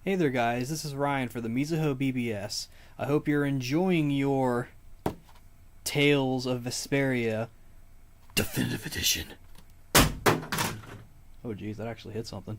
Hey there guys, this is Ryan for the Mizuho BBS. I hope you're enjoying your Tales of Vesperia Definitive Edition. Oh geez, that actually hit something.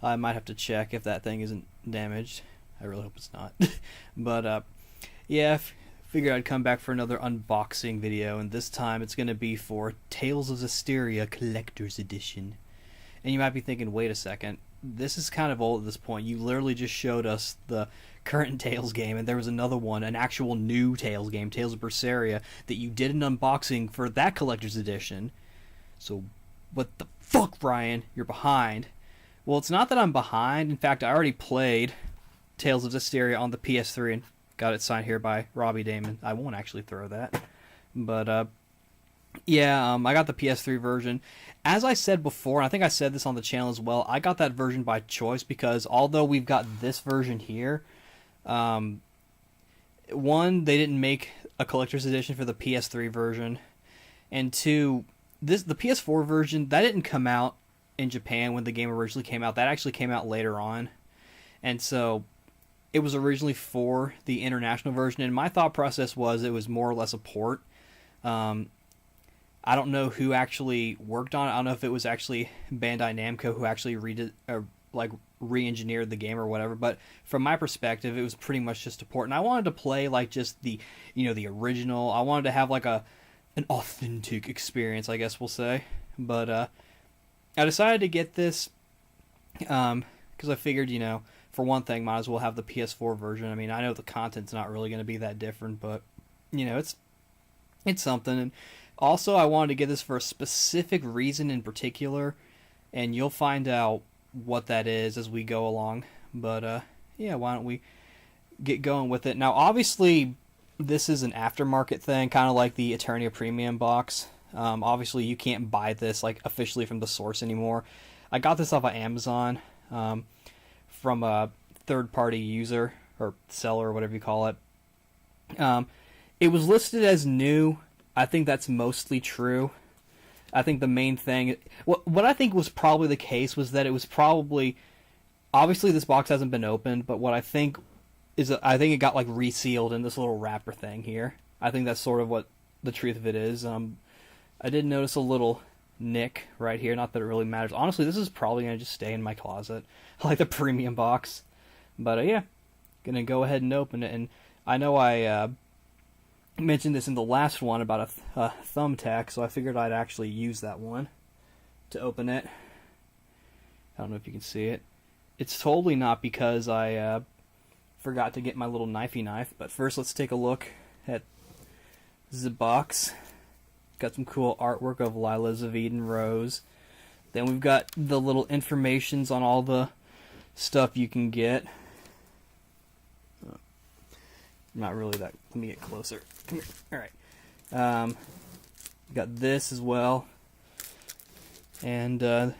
I might have to check if that thing isn't damaged. I really hope it's not. But yeah, figured I'd come back for another unboxing video, and this time it's going to be for Tales of Zestiria Collector's Edition. And you might be thinking, wait a second, this is kind of old at this point. You literally just showed us the current Tales game, and there was another one, an actual new Tales game, Tales of Berseria, that you did an unboxing for that collector's edition. So, what the fuck, Brian? You're behind. Well, it's not that I'm behind. In fact, I already played Tales of Zestiria on the PS3 and got it signed here by Robbie Damon. I won't actually throw that. But, yeah, I got the PS3 version. As I said before, and I think I said this on the channel as well, I got that version by choice because although we've got this version here, one, they didn't make a collector's edition for the PS3 version, and two, the PS4 version, that didn't come out in Japan when the game originally came out. That actually came out later on, and so it was originally for the international version, and my thought process was it was more or less a port. I don't know who actually worked on it. I don't know if it was actually Bandai Namco who actually re-engineered the game or whatever. But from my perspective, it was pretty much just a port. And I wanted to play like just the original. I wanted to have like an authentic experience, I guess we'll say. But I decided to get this because I figured, for one thing, might as well have the PS4 version. I mean, I know the content's not really going to be that different, but it's something. And also, I wanted to get this for a specific reason in particular, and you'll find out what that is as we go along. But, yeah, why don't we get going with it. Now, obviously, this is an aftermarket thing, kind of like the Eternia Premium box. Obviously, you can't buy this, officially from the source anymore. I got this off of Amazon from a third-party user, or seller, or whatever you call it. It was listed as new. I think that's mostly true. I think the main thing, what I think was probably the case was that it was probably, obviously this box hasn't been opened, but what I think is, I think it got resealed in this little wrapper thing here. I think that's sort of what the truth of it is. I did notice a little nick right here, not that it really matters. Honestly, this is probably going to just stay in my closet. I like the premium box. But yeah, going to go ahead and open it, and I know I mentioned this in the last one about a thumbtack, so I figured I'd actually use that one to open it. I don't know if you can see it. It's totally not because I forgot to get my little knifey knife, but first let's take a look at the box. Got some cool artwork of Lila, Zavid, and Rose. Then we've got the little informations on all the stuff you can get. Not really that. Let me get closer. Come here. Alright. Got this as well. And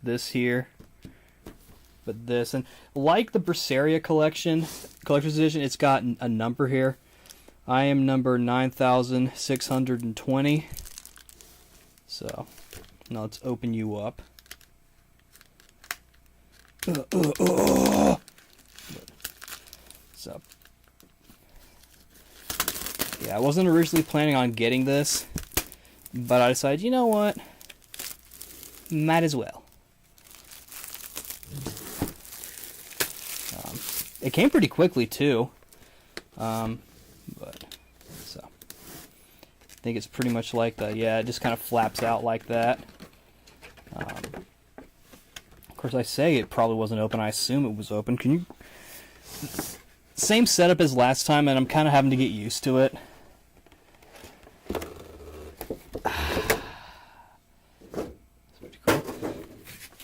this here. But this. And like the Berseria collector's edition, it's got a number here. I am number 9,620. So, now let's open you up. So, yeah, I wasn't originally planning on getting this, but I decided, you know what? Might as well. It came pretty quickly, too. But, so. I think it's pretty much like that. Yeah, it just kind of flaps out like that. Of course, I say it probably wasn't open. I assume it was open. Can you... Same setup as last time, and I'm kind of having to get used to it.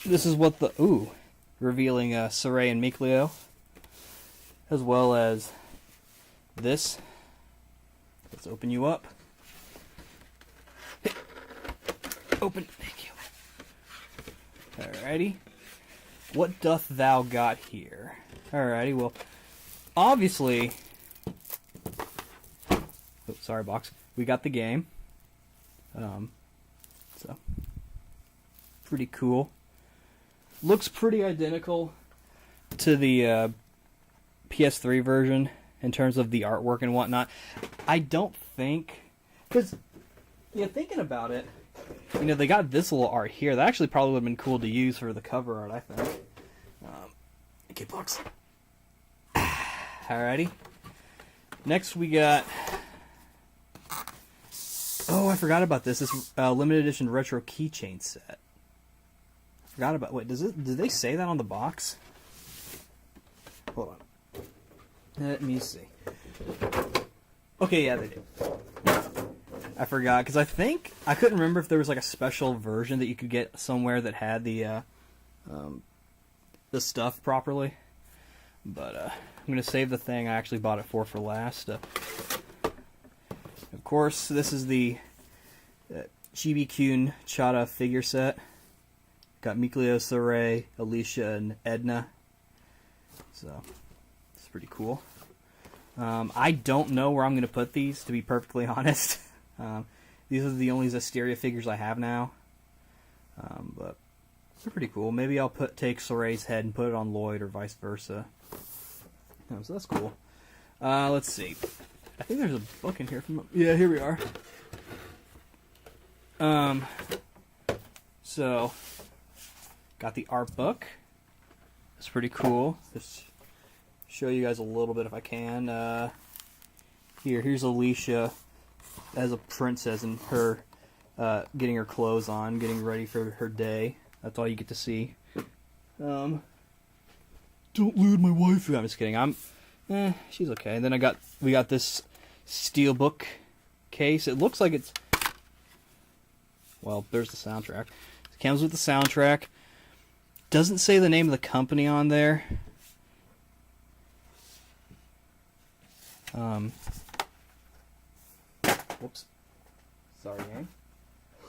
This is what the... Ooh. Revealing Saray and Mikleo. As well as this. Let's open you up. Open. Thank you. Alrighty. What doth thou got here? Alrighty, well... Obviously, oh, sorry, box. We got the game. So pretty cool. Looks pretty identical to the PS3 version in terms of the artwork and whatnot. I don't think, because thinking about it, they got this little art here. That actually probably would have been cool to use for the cover art, I think. Okay, box. Alrighty. Next we got... Oh, I forgot about this. This limited edition retro keychain set. I forgot about... Wait, did they say that on the box? Hold on. Let me see. Okay, yeah, they did. I forgot, because I couldn't remember if there was like a special version that you could get somewhere that had the stuff properly. But I'm going to save the thing I actually bought it for last. Of course, this is the Chibi-Kun Chata figure set. Got Mikleo, Saray, Alicia, and Edna. So, it's pretty cool. I don't know where I'm going to put these, to be perfectly honest. These are the only Zestiria figures I have now. But they're pretty cool. Maybe I'll take Soray's head and put it on Lloyd, or vice versa. So that's cool. Let's see. I think there's a book in here from... Yeah, here we are. So, got the art book. It's pretty cool. Just show you guys a little bit if I can. Here's Alicia as a princess and her getting her clothes on, getting ready for her day. That's all you get to see. Don't lewd my wife. I'm just kidding. She's okay. And then we got this steelbook case. It looks like it's... Well, there's the soundtrack. It comes with the soundtrack. Doesn't say the name of the company on there. Whoops. Sorry, gang.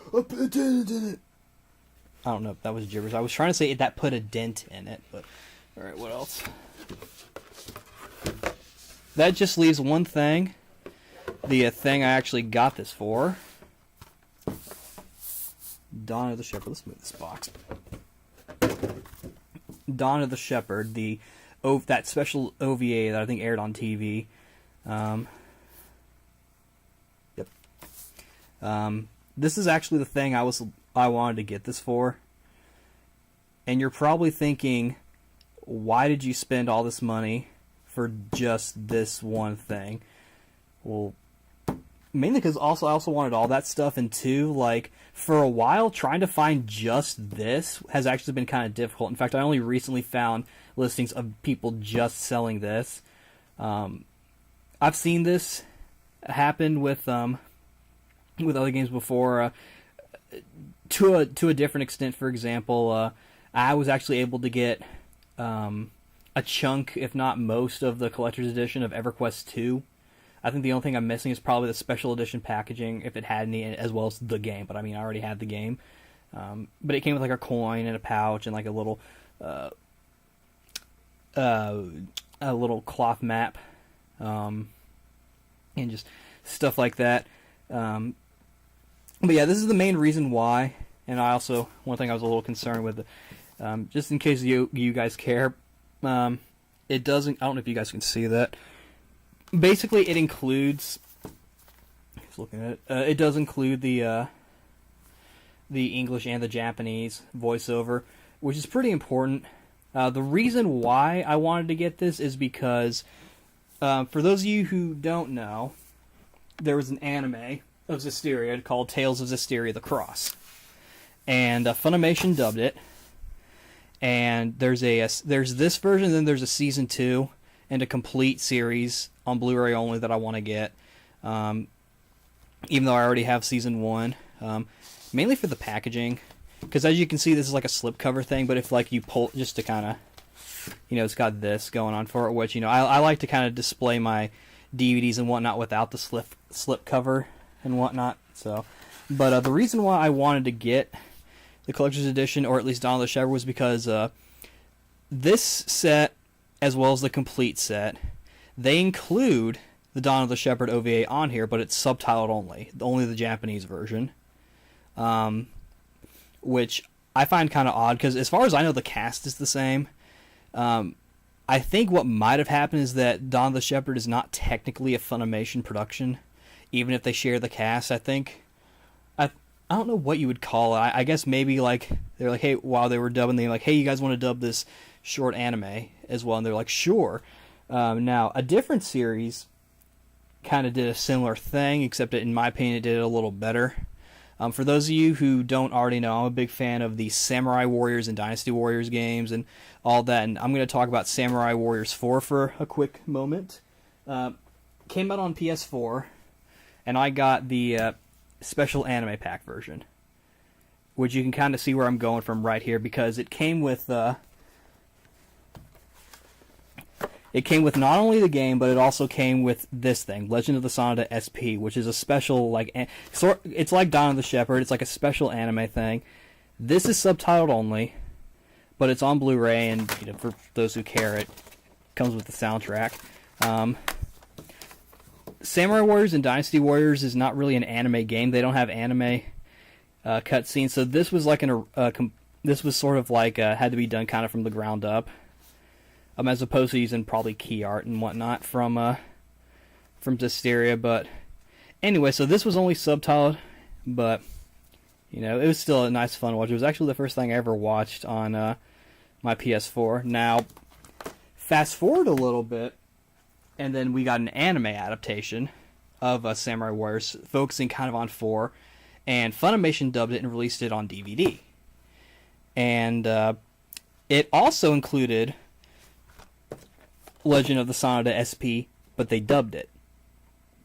I put a dent in it. I don't know if that was gibberish. I was trying to say that put a dent in it, but... Alright, what else? That just leaves one thing. The thing I actually got this for. Dawn of the Shepherd. Let's move this box. Dawn of the Shepherd, that special OVA that I think aired on TV. Yep. This is actually the thing I wanted to get this for. And you're probably thinking, why did you spend all this money for just this one thing? Well, mainly because I also wanted all that stuff, and two, like, for a while, trying to find just this has actually been kind of difficult. In fact, I only recently found listings of people just selling this. I've seen this happen with other games before, to a different extent. For example, I was actually able to get a chunk, if not most, of the collector's edition of EverQuest 2. I think the only thing I'm missing is probably the special edition packaging, if it had any, as well as the game. But I mean, I already had the game. But it came with like a coin and a pouch and like a little cloth map, and just stuff like that. But yeah, this is the main reason why. And one thing I was a little concerned with, just in case you guys care, it doesn't. I don't know if you guys can see that. Basically, it includes. Just looking at it, it does include the English and the Japanese voiceover, which is pretty important. The reason why I wanted to get this is because, for those of you who don't know, there was an anime of Zestiria called Tales of Zestiria: The Cross, and Funimation dubbed it. And there's this version, then there's a season 2 and a complete series on Blu-ray only that I want to get. Even though I already have season 1, mainly for the packaging, because as you can see, this is like a slipcover thing. But if like you pull just to kind of, it's got this going on for it, which I like to kind of display my DVDs and whatnot without the slipcover and whatnot. So, but the reason why I wanted to get the collector's edition, or at least Dawn of the Shepherd, was because this set, as well as the complete set, they include the Dawn of the Shepherd OVA on here, but it's subtitled only the Japanese version, which I find kind of odd, because as far as I know, the cast is the same. I think what might have happened is that Dawn of the Shepherd is not technically a Funimation production, even if they share the cast. I think I don't know what you would call it. I guess maybe like they're like, hey, while they were dubbing, they're like, hey, you guys want to dub this short anime as well? And they're like, sure. Now, a different series kind of did a similar thing, except that in my opinion, it did it a little better. For those of you who don't already know, I'm a big fan of the Samurai Warriors and Dynasty Warriors games and all that, and I'm going to talk about Samurai Warriors 4 for a quick moment. Came out on PS4, and I got the special anime pack version, which you can kind of see where I'm going from right here, because it came with not only the game, but it also came with this thing, Legend of the Sonata SP, which is a special, it's like Dawn of the Shepherd. It's like a special anime thing. This is subtitled only, but it's on Blu-ray, and for those who care, it comes with the soundtrack. Samurai Warriors and Dynasty Warriors is not really an anime game. They don't have anime cutscenes, so this was like this was sort of like had to be done kind of from the ground up. As opposed to using probably key art and whatnot from Zestiria. But anyway, so this was only subtitled, but it was still a nice fun watch. It was actually the first thing I ever watched on my PS4. Now, fast forward a little bit, and then we got an anime adaptation of Samurai Warriors, focusing kind of on 4, and Funimation dubbed it and released it on DVD. And it also included Legend of the Sonata SP, but they dubbed it.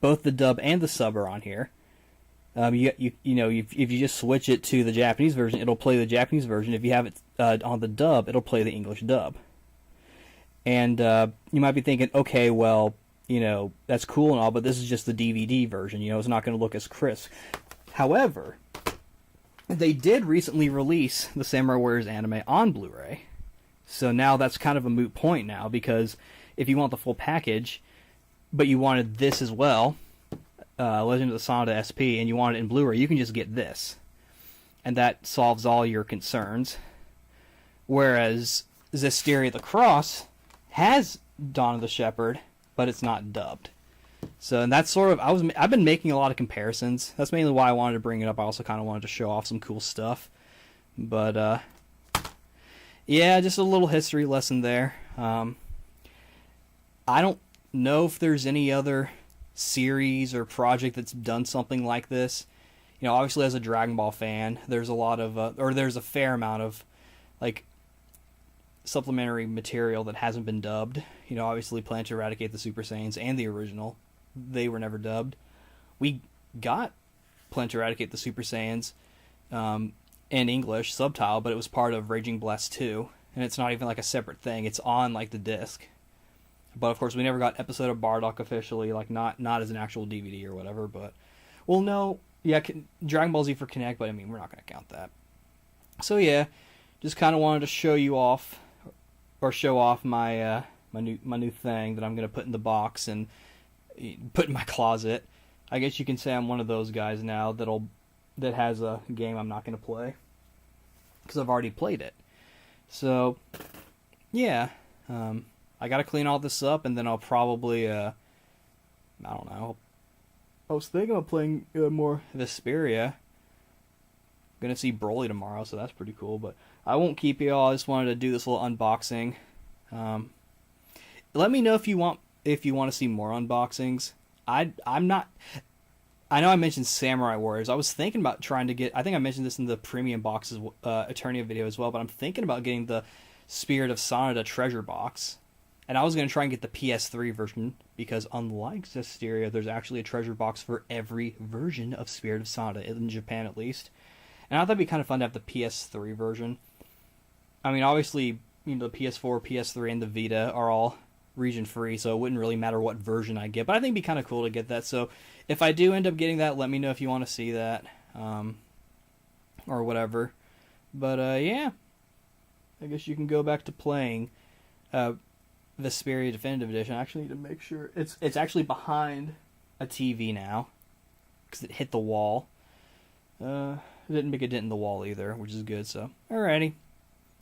Both the dub and the sub are on here. If you just switch it to the Japanese version, it'll play the Japanese version. If you have it on the dub, it'll play the English dub. And you might be thinking, okay, well, that's cool and all, but this is just the DVD version. It's not going to look as crisp. However, they did recently release the Samurai Warriors anime on Blu-ray. So now that's kind of a moot point now, because if you want the full package, but you wanted this as well, Legend of the Sonata SP, and you want it in Blu-ray, you can just get this. And that solves all your concerns. Whereas Zestiria the Cross has Dawn of the Shepherd, but it's not dubbed. So, and that's sort of, I've been making a lot of comparisons. That's mainly why I wanted to bring it up. I also kind of wanted to show off some cool stuff. But, yeah, just a little history lesson there. I don't know if there's any other series or project that's done something like this. Obviously as a Dragon Ball fan, there's a lot of, there's a fair amount of, supplementary material that hasn't been dubbed. Obviously Plan to Eradicate the Super Saiyans and the original, they were never dubbed. We got Plan to Eradicate the Super Saiyans in English subtitle, but it was part of Raging Blast 2, and it's not even like a separate thing. It's on the disc. But of course we never got Episode of Bardock officially, not as an actual DVD or whatever, but no, yeah, Dragon Ball Z for Connect, but we're not going to count that. So yeah, just kind of wanted to show you off, or show off my my new thing that I'm going to put in the box and put in my closet. I guess you can say I'm one of those guys now that has a game I'm not going to play, because I've already played it. So yeah, I got to clean all this up, and then I'll probably I don't know. I was thinking of playing more Zestiria. Gonna see Broly tomorrow, so that's pretty cool. But I won't keep you all. I just wanted to do this little unboxing. Let me know if you want to see more unboxings. I'm not. I know I mentioned Samurai Warriors. I was thinking about trying to get. I think I mentioned this in the Premium Boxes Eternia video as well. But I'm thinking about getting the Spirit of Sonata treasure box. And I was going to try and get the PS3 version, because unlike Zestiria, there's actually a treasure box for every version of Spirit of Sonata, in Japan at least. And I thought it'd be kind of fun to have the PS3 version. Obviously, the PS4, PS3, and the Vita are all region-free, so it wouldn't really matter what version I get. But I think it'd be kind of cool to get that. So if I do end up getting that, let me know if you want to see that, or whatever. But, yeah. I guess you can go back to playing Vesperia Definitive Edition. I actually need to make sure it's actually behind a TV now, because it hit the wall. It didn't make a dent in the wall either, which is good. So, alrighty.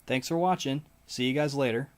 Thanks for watching. See you guys later.